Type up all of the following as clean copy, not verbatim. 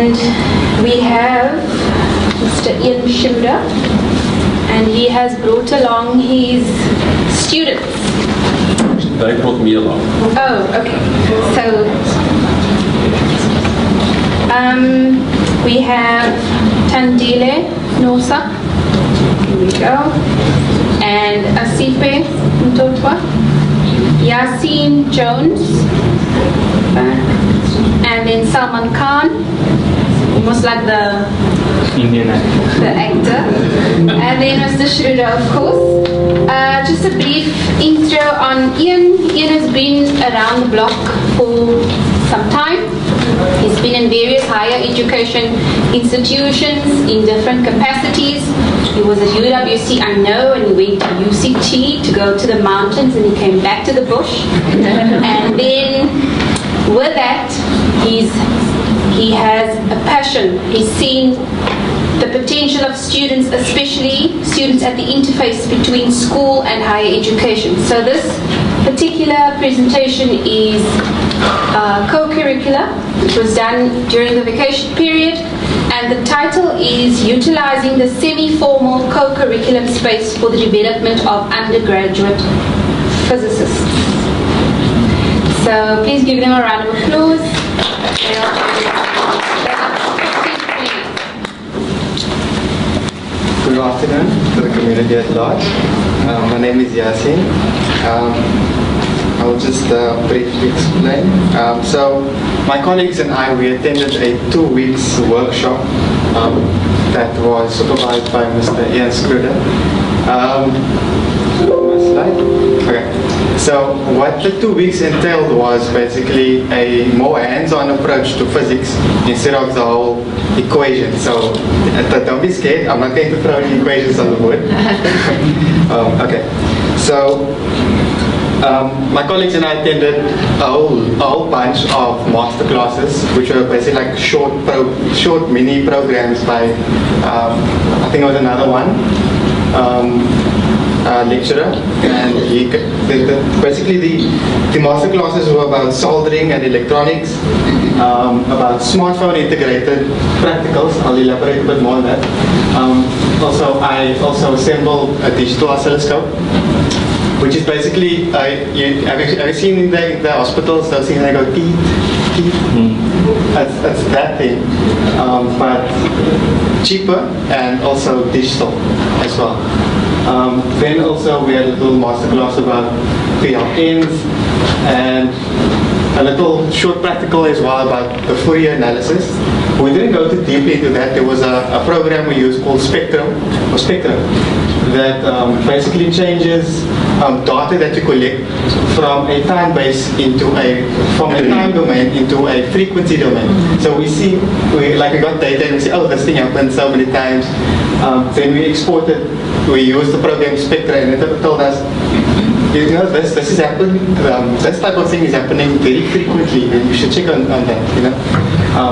And we have Mr. Schroeder, and he has brought along his students. They brought me along. Oh, okay. So, we have Tandile Nosa, here we go, and Asife Ntotwa, Yasin Jones, and then Salman Khan, almost like the Indian actor. The actor. And then Mr. Schroeder, of course. Just a brief intro on Ian. Ian has been around the block for some time. He's been in various higher education institutions in different capacities. He was at UWC, I know, and he went to UCT to go to the mountains, and he came back to the bush. And then with that, he has a passion. He's seen the potential of students, especially students at the interface between school and higher education. So this particular presentation is co-curricular, which was done during the vacation period, and the title is Utilizing the Semi-Formal Co-Curriculum Space for the Development of Undergraduate Physicists. So please give them a round of applause. Good afternoon to the community at large. My name is Yasin. I'll just briefly explain. So my colleagues and I, we attended a 2 weeks workshop that was supervised by Mr. Schroeder. Okay. So what the 2 weeks entailed was basically a more hands-on approach to physics instead of the whole equation. So don't be scared, I'm not going to throw any equations on the board. Okay. So my colleagues and I attended a whole bunch of master classes, which were basically like short mini programs by I think it was another one. Lecturer, and basically the master classes were about soldering and electronics, about smartphone integrated practicals. I'll elaborate a bit more on that. I also assembled a digital oscilloscope, which is basically have you seen in the hospitals those things that go teeth? That's that thing, but cheaper and also digital as well. Then also we had a little masterclass about PLNs and a little short practical as well about the Fourier analysis. We didn't go too deeply into that. There was a program we used called Spectrum, that basically changes data that you collect from a time base from a time domain into a frequency domain. So we got data and we say, oh, this thing happened so many times. Then we exported, we used the program Spectra, and it told us, you know, this is happening, this type of thing is happening very frequently, and you should check on that, you know.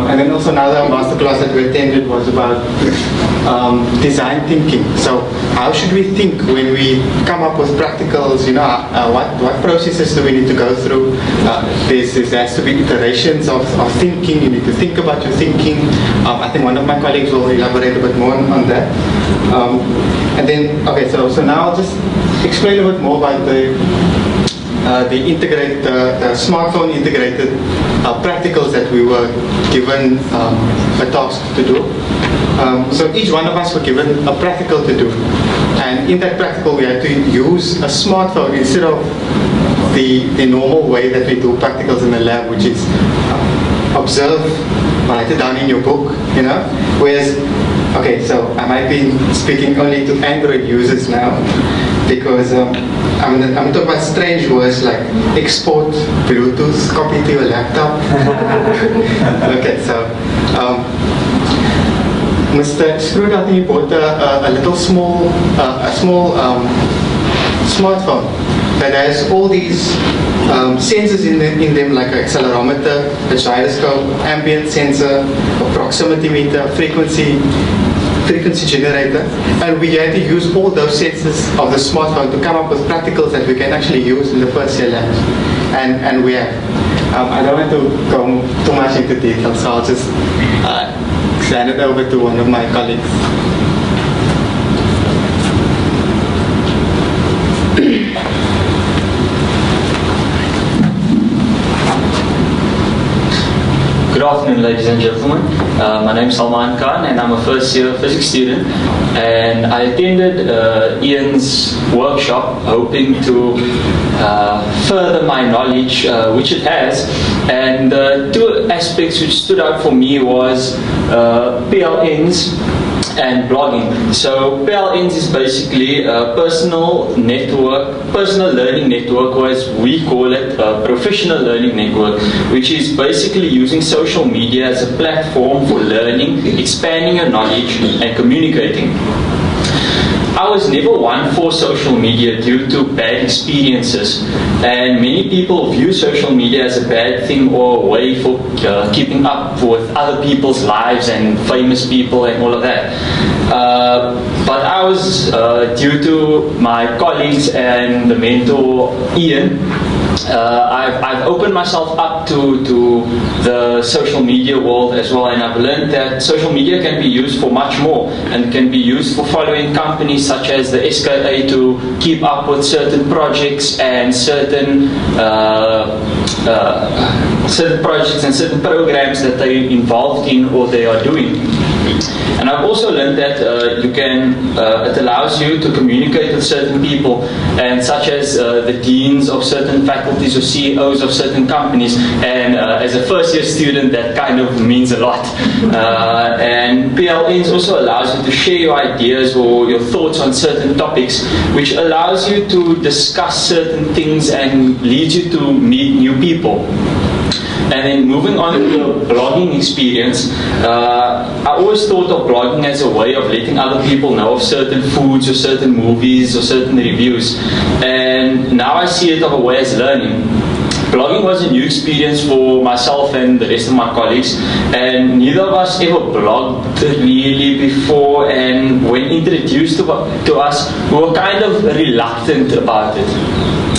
And then also another masterclass that we attended was about design thinking. So how should we think when we come up with practicals, you know, what processes do we need to go through? There has to be iterations of thinking. You need to think about your thinking. I think one of my colleagues will elaborate a bit more on that. And then, okay, so now I'll just explain a bit more about the smartphone integrated practicals that we were given a task to do. So each one of us were given a practical to do, and in that practical we had to use a smartphone instead of the normal way that we do practicals in the lab, which is observe, write it down in your book, you know. Whereas, okay, so I might be speaking only to Android users now, because I'm talking about strange words like export, Bluetooth, copy to your laptop. Okay, so Mr. Schroeder, I think he bought a little small smartphone that has all these sensors in them, like an accelerometer, a gyroscope, ambient sensor, a proximity meter, frequency generator, and we had to use all those sensors of the smartphone to come up with practicals that we can actually use in the first year labs, and we have. I don't want to go too much into detail, so I'll just hand it over to one of my colleagues. Good afternoon, ladies and gentlemen. My name is Salman Khan, and I'm a first-year physics student. And I attended Ian's workshop, hoping to further my knowledge, which it has. And two aspects which stood out for me was PLNs and blogging. So PLNs is basically a personal learning network, or as we call it, a professional learning network, which is basically using social media as a platform for learning, expanding your knowledge, and communicating. I was never one for social media due to bad experiences, and many people view social media as a bad thing or a way for keeping up with other people's lives and famous people and all of that. But I was, due to my colleagues and the mentor Ian, I've opened myself up to the social media world as well, and I've learned that social media can be used for much more, and can be used for following companies such as the SKA to keep up with certain projects and certain projects and certain programs that they're involved in or they are doing. And I've also learned that it allows you to communicate with certain people, and such as the deans of certain faculties or CEOs of certain companies. And as a first-year student, that kind of means a lot. And PLNs also allows you to share your ideas or your thoughts on certain topics, which allows you to discuss certain things and leads you to meet new people. And then moving on to the blogging experience, I always thought of blogging as a way of letting other people know of certain foods or certain movies or certain reviews. And now I see it of a way as learning. Blogging was a new experience for myself and the rest of my colleagues, and neither of us ever blogged really before, and when introduced to us, we were kind of reluctant about it.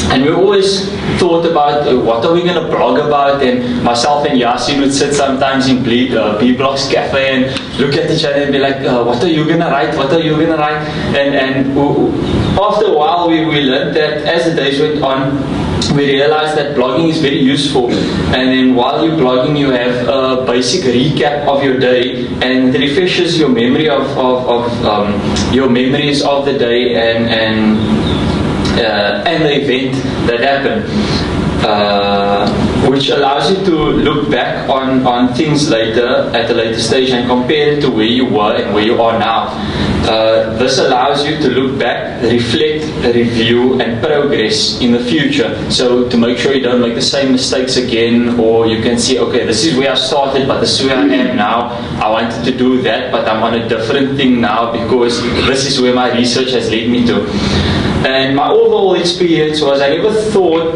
And we always thought about what are we going to blog about, and myself and Yasin would sit sometimes in B-Block's cafe and look at each other and be like, what are you going to write, what are you going to write? And after a while we learned that as the days went on, we realized that blogging is very useful, and then while you're blogging you have a basic recap of your day, and it refreshes your memory of your memories of the day and the event that happened, which allows you to look back on things later at a later stage and compare it to where you were and where you are now. This allows you to look back, reflect, review, and progress in the future. So to make sure you don't make the same mistakes again, or you can see, okay, this is where I started, but this is where I am now. I wanted to do that, but I'm on a different thing now because this is where my research has led me to. And my overall experience was I never thought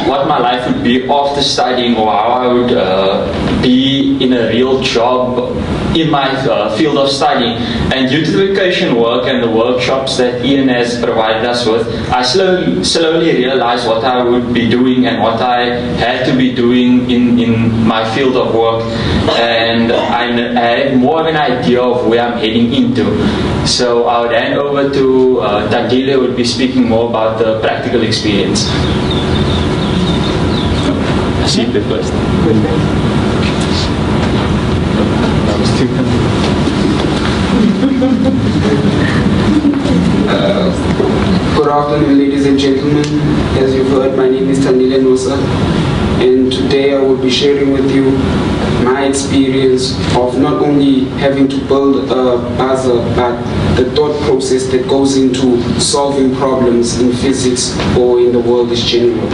what my life would be after studying, or how I would be in a real job in my field of study. And due to the vacation work and the workshops that Ian has provided us with, I slowly realized what I would be doing and what I had to be doing in my field of work. And I had more of an idea of where I'm heading into. So I would hand over to Tandile, who would be speaking more about the practical experience. Seat the first. Good afternoon, ladies and gentlemen. As you've heard, my name is Tandile Nosa, and today I will be sharing with you my experience of not only having to build a buzzer, but the thought process that goes into solving problems in physics or in the world in general.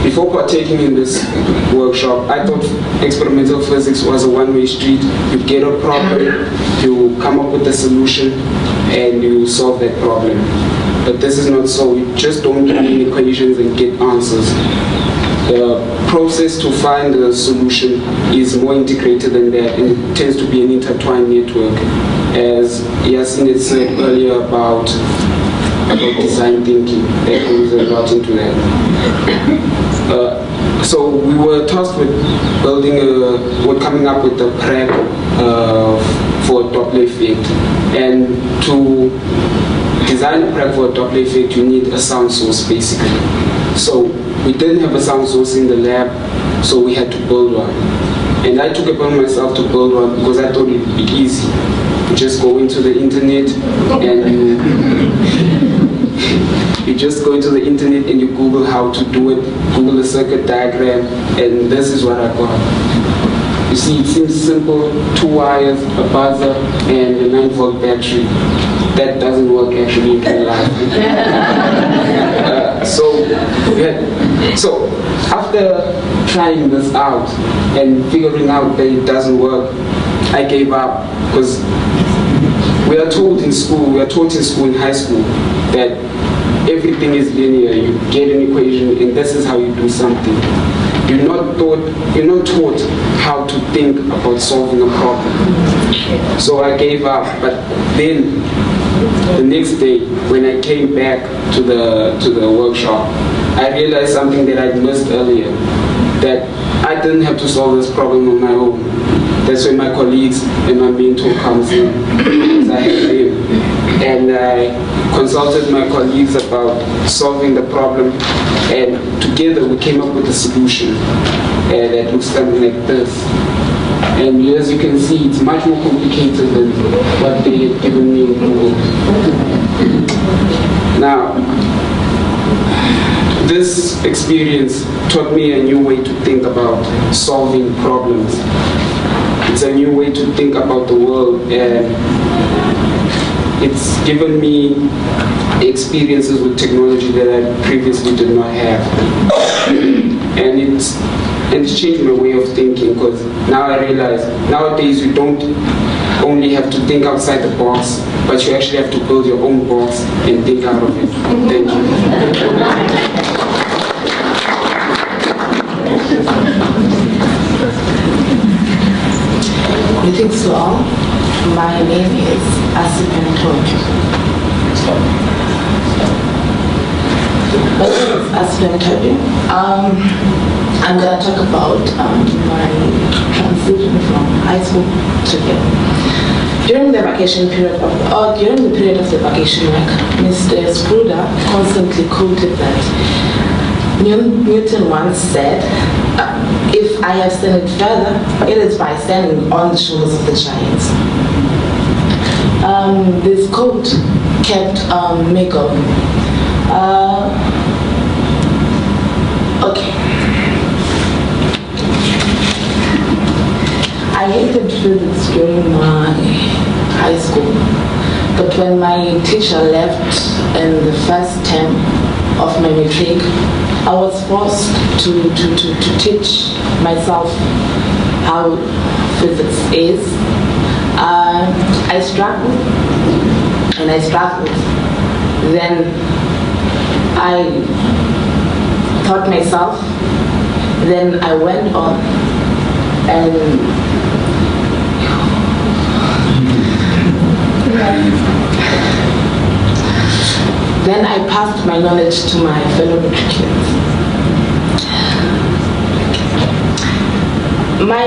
Before partaking in this workshop, I thought experimental physics was a one-way street. You get a problem, you come up with a solution, and you solve that problem. But this is not so. You just don't do any equations and get answers. The process to find a solution is more integrated than that, and it tends to be an intertwined network. As Yasin had said earlier about design thinking, that goes a lot into that. So we were tasked with coming up with a prep for a Doppler effect. And to design a prep for a Doppler effect, you need a sound source basically. So we didn't have a sound source in the lab, so we had to build one. And I took it upon myself to build one because I thought it would be easy. You just go into the internet and you just go into the internet and you Google how to do it, Google the circuit diagram, and this is what I got. You see, it seems simple, 2 wires, a buzzer, and a 9-volt battery. That doesn't work actually in real life. So after trying this out and figuring out that it doesn't work, I gave up because we are taught in school, in high school, that everything is linear. You get an equation and this is how you do something. You're not taught how to think about solving a problem. So I gave up, but then the next day when I came back to the workshop, I realized something that I'd missed earlier, that I didn't have to solve this problem on my own. That's when my colleagues and my mentor comes in, because I had him. And I consulted my colleagues about solving the problem, and together we came up with a solution that looks something like this. And as you can see, it's much more complicated than what they had given me in Google. Now, this experience taught me a new way to think about solving problems. It's a new way to think about the world, and it's given me experiences with technology that I previously did not have. And it's changed my way of thinking, because now I realize nowadays you don't only have to think outside the box, but you actually have to build your own box and think out of it. Thank you. Greetings to all. My name is eColloquium. I'm going to talk about my transition from high school to here. During the period of the vacation week, Mr. Schroeder constantly quoted that Newton once said, "If I have seen it further, it is by standing on the shoulders of the giants." This quote kept me going. Okay. I hated physics during my high school, but when my teacher left in the first term of my matric, I was forced to teach myself how physics is. I struggled, and I struggled. Then I taught myself. Then I went on, and then I passed my knowledge to my fellow matriculants. My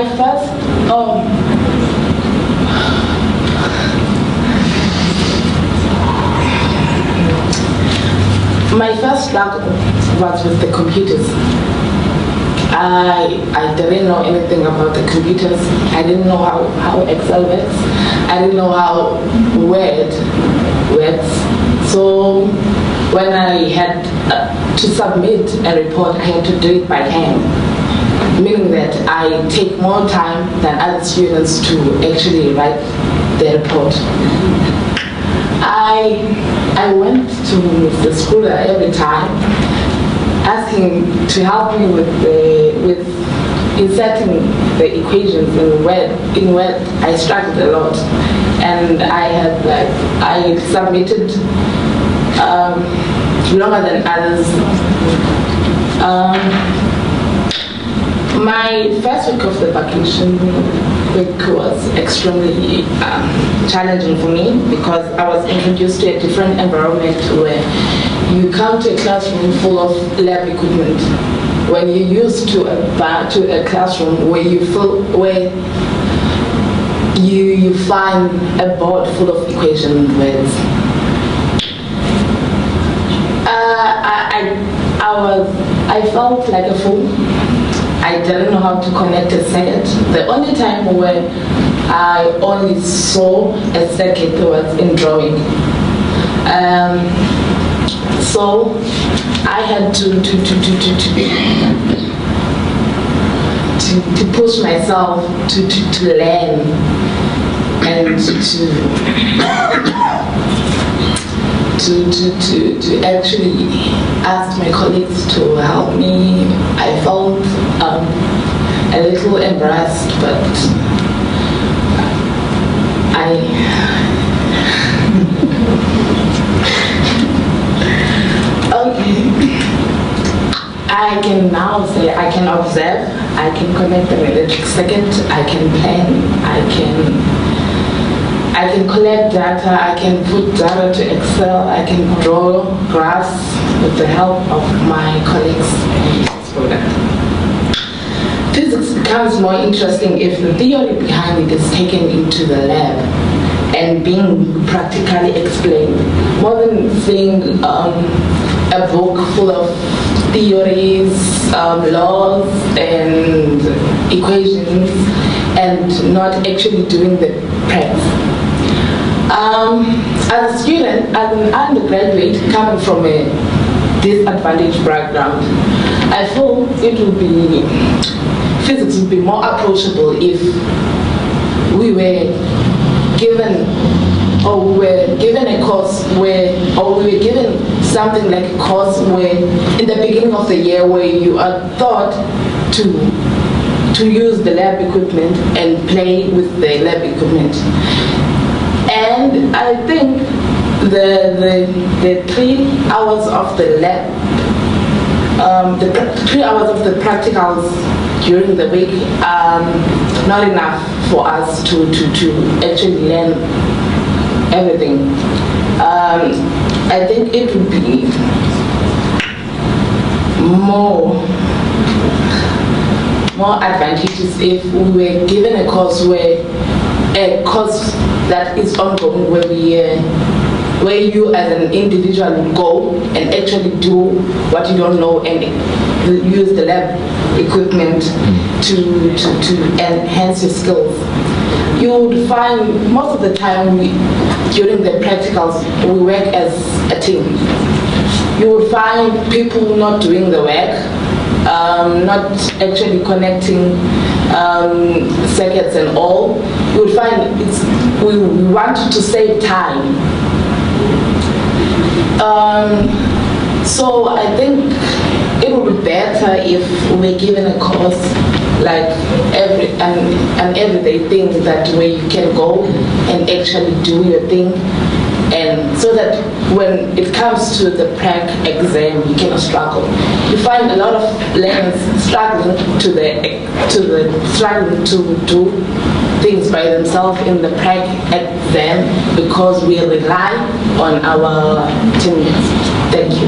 first struggle was with the computers. I didn't know anything about the computers. I didn't know how Excel works. I didn't know how Word works. So when I had to submit a report, I had to do it by hand, meaning that I take more time than other students to actually write the report. I went to Mr. Schroeder every time, asking to help me with inserting the equations in Word. I struggled a lot, and I submitted longer than others. My first week of the vacation week was extremely challenging for me, because I was introduced to a different environment where you come to a classroom full of lab equipment. when you're used to a classroom where you find a board full of equation words. I felt like a fool. I didn't know how to connect a circuit. The only time where I only saw a circuit was in drawing. So I had to push myself to learn and to actually ask my colleagues to help me. I felt a little embarrassed, but I can now say I can observe, I can connect an electric circuit, I can plan, I can collect data, I can put data to Excel, I can draw graphs with the help of my colleagues in Schroeder. Physics becomes more interesting if the theory behind it is taken into the lab and being practically explained, more than seeing a book full of theories, laws, and equations, and not actually doing the prep. As a student, as an undergraduate coming from a disadvantaged background, I feel physics would be more approachable if we were given a course where, or we were given something like a course where in the beginning of the year where you are taught to use the lab equipment and play with the lab equipment. And I think the 3 hours of the lab, the 3 hours of the practicals during the week are not enough for us to actually learn everything. I think it would be more advantageous if we were given a course that is ongoing, where you as an individual would go and actually do what you don't know and use the lab equipment to enhance your skills. You would find most of the time during the practicals we work as a team. You would find people not doing the work, not actually connecting circuits and all. You would find we want to save time. So I think it would be better if we're given a course like an everyday thing, that way you can go and actually do your thing, and so that when it comes to the prac exam you cannot struggle. You find a lot of learners struggling to do things by themselves in the prac exam because we rely on our teammates. Thank you.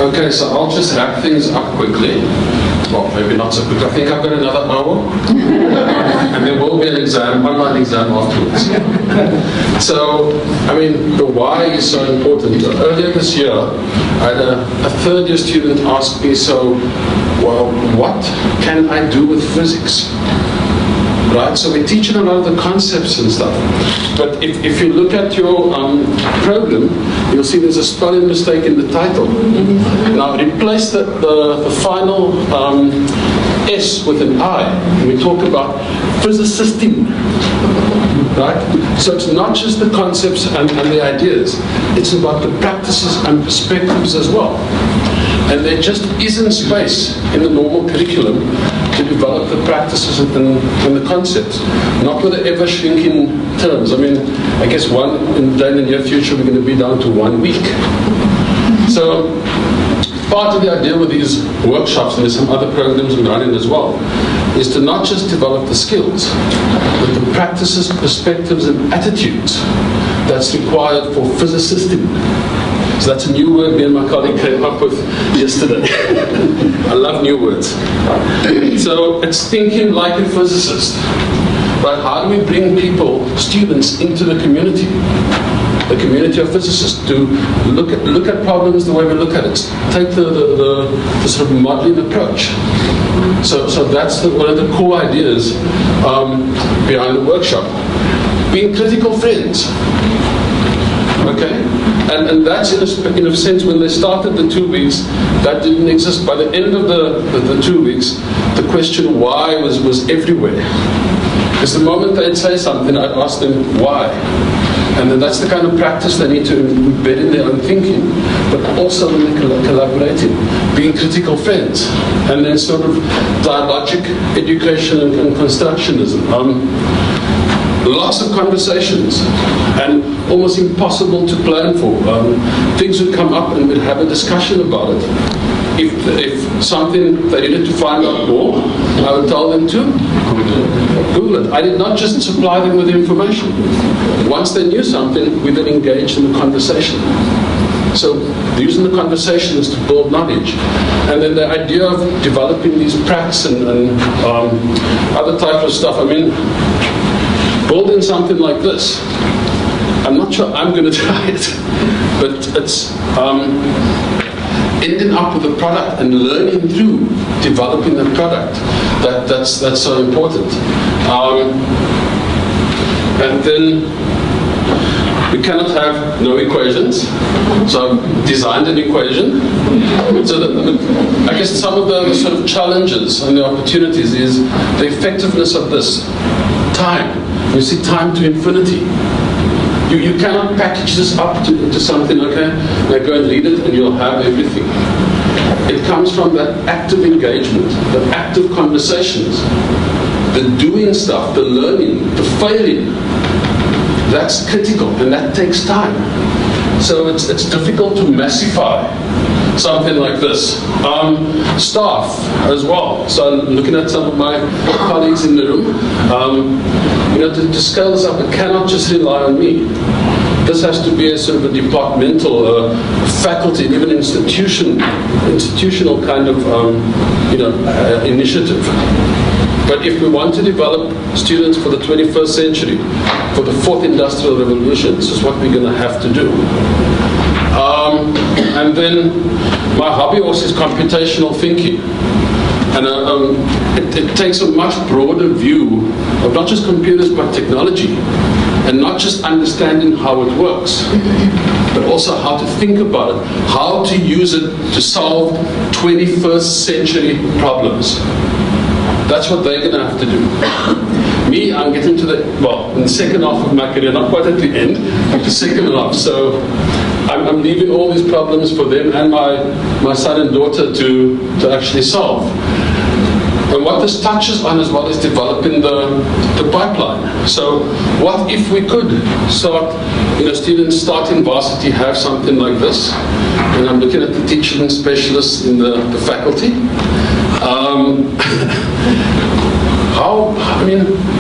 Okay, so I'll just wrap things up quickly. Well, maybe not so quick. I think I've got another hour. And there will be an exam, online exam afterwards. So, I mean, the why is so important. Earlier this year, I had a third-year student ask me, so, well, what can I do with physics? Right, so we're teaching a lot of the concepts and stuff. But if you look at your program, you'll see there's a spelling mistake in the title. Now replace the final S with an I, and we talk about physicistine. Right? So it's not just the concepts and the ideas, it's about the practices and perspectives as well. And there just isn't space in the normal curriculum to develop the practices and the concepts, not with the ever-shrinking terms. I mean, I guess in the near future we're going to be down to 1 week. So part of the idea with these workshops, and there's some other programs I'm running as well, is to not just develop the skills, but the practices, perspectives, and attitudes that's required for physicisting. So that's a new word me and my colleague came up with yesterday. I love new words. So it's thinking like a physicist. Right? How do we bring people, students, into the community of physicists, to look at problems the way we look at it, take the sort of modeling approach. So that's one of the core ideas behind the workshop. Being critical friends. Okay? And that's in a sense, when they started the 2 weeks, that didn't exist. By the end of the 2 weeks, the question why was everywhere. Because the moment they'd say something, I'd ask them why. And then that's the kind of practice they need to embed in their own thinking, but also when they're collaborating, being critical friends, and then sort of dialogic education and constructionism. Lots of conversations, and almost impossible to plan for. Things would come up and we'd have a discussion about it. If something they needed to find out more, I would tell them to Google it. I did not just supply them with information. Once they knew something, we then engaged in the conversation. So using the conversation is to build knowledge. And then the idea of developing these pracs and other types of stuff, I mean, building something like this, I'm not sure I'm going to try it, but it's ending up with a product and learning through developing the product. That's so important. And then we cannot have no equations, so I've designed an equation. So that, I guess some of the sort of challenges and the opportunities is the effectiveness of this. Time. You see, time to infinity. You cannot package this up to something, okay? Now go and read it and you'll have everything. It comes from that active engagement, the active conversations, the doing stuff, the learning, the failing. That's critical, and that takes time. So it's difficult to massify something like this. Staff as well. So I'm looking at some of my colleagues in the room. To scale this up, it cannot just rely on me. This has to be a sort of a departmental, faculty, even institutional kind of initiative. But if we want to develop students for the 21st century, for the 4th industrial revolution, this is what we're going to have to do. And then my hobby also is computational thinking. And it takes a much broader view of not just computers but technology, and not just understanding how it works, but also how to think about it, how to use it to solve 21st century problems. That's what they're going to have to do. Me, I'm getting to in the second half of my career, not quite at the end, but the second half. So I'm leaving all these problems for them and my son and daughter to actually solve. And what this touches on as well is developing the pipeline. So what if we could start, students starting varsity have something like this, and I'm looking at the teaching specialists in the faculty.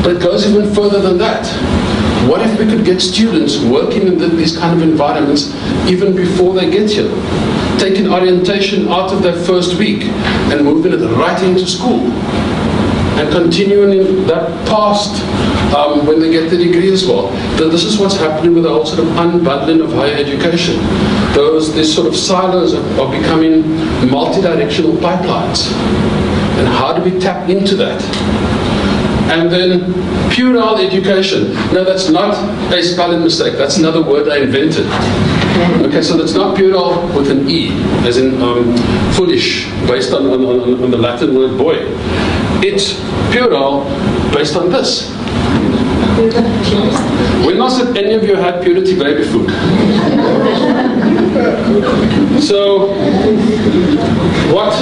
But it goes even further than that. What if we could get students working in these kind of environments even before they get here? Taking orientation out of their first week and moving it right into school. And continuing in that past when they get the degree as well. This is what's happening with the whole sort of unbundling of higher education. These sort of silos are becoming multi-directional pipelines. And how do we tap into that? And then puerile education. No, that's not a spelling mistake. That's another word I invented. Okay, so that's not puerile with an E, as in foolish, based on the Latin word boy. It's puerile based on this. When last have any of you had purity baby food? So, what?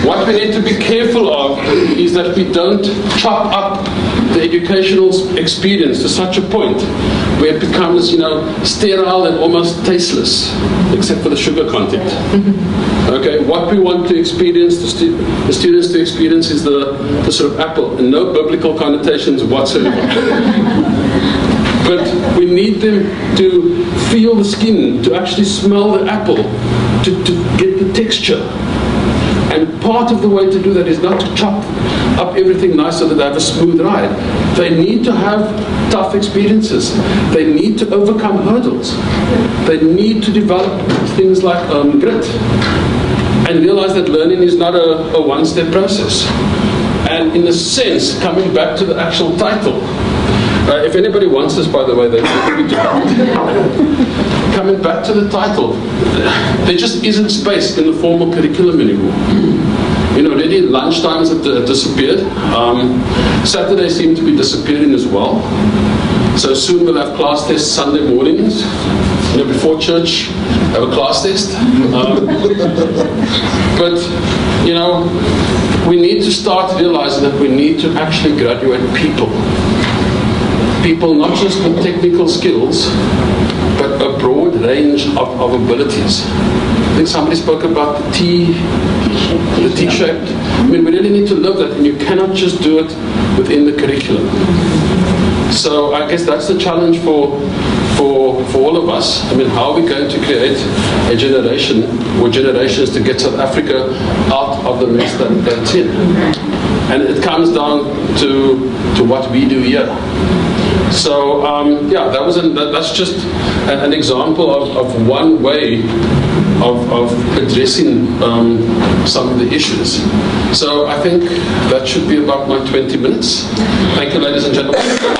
What we need to be careful of is that we don't chop up the educational experience to such a point where it becomes, sterile and almost tasteless, except for the sugar content. Okay, what we want to experience, the students to experience, is the sort of apple, and no biblical connotations whatsoever. But we need them to feel the skin, to actually smell the apple, to get the texture. And part of the way to do that is not to chop up everything nice so that they have a smooth ride. They need to have tough experiences. They need to overcome hurdles. They need to develop things like grit. And realize that learning is not a one-step process. And in a sense, coming back to the actual title, if anybody wants this, by the way, they can do it. Coming back to the title, there just isn't space in the formal curriculum anymore. Already lunchtimes have disappeared. Saturdays seem to be disappearing as well. So soon we'll have class tests Sunday mornings. Before church, have a class test. But, we need to start realizing that we need to actually graduate people. People not just with technical skills, but a broad range of abilities. I think somebody spoke about the T-shaped. We really need to live that, and you cannot just do it within the curriculum. So I guess that's the challenge for all of us. How are we going to create a generation or generations to get South Africa out of the mess that it's in? And it comes down to what we do here. So that's just an example of one way of addressing some of the issues. So I think that should be about my 20 minutes. Thank you, ladies and gentlemen.